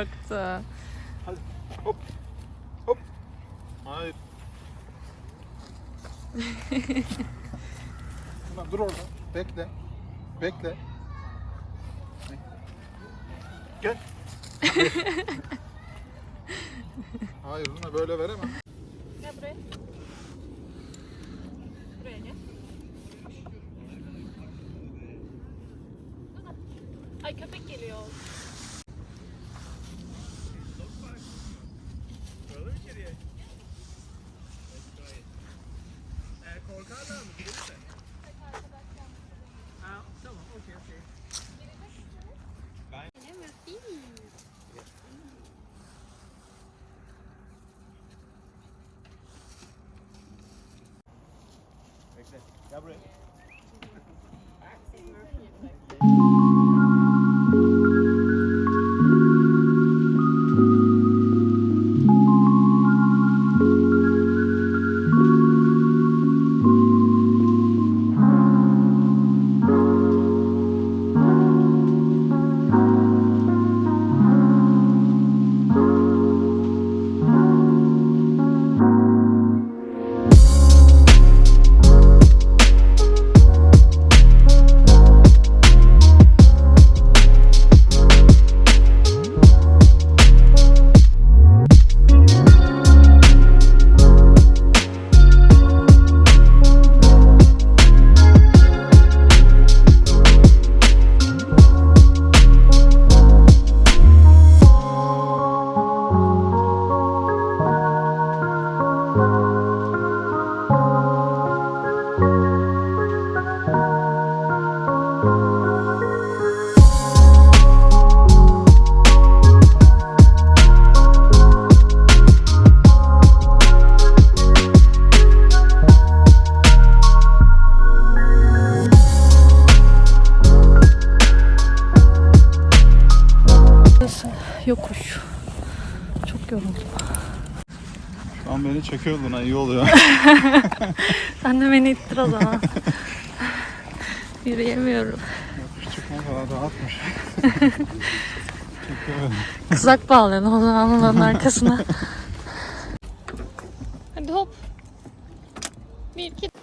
korktu. Hadi hop hop. Hayır. Dur orada. Bekle. Bekle. Gel. Hayır Luna böyle veremem. Gel buraya. Buraya gel. Ay köpek geliyor. Korkarlar mı? Gelirse. Ha, tamam, okey. Bekle. Gel buraya. Yokuş. Çok yoruldum. Şu an beni çekiyor Luna, iyi oluyor. Sen de beni ittir o zaman. Yürüyemiyorum. Küçük ne kadar rahatmış. Çekiyor. Kızak bağlayalım o zaman onun arkasına. Hadi hop. Bir, iki.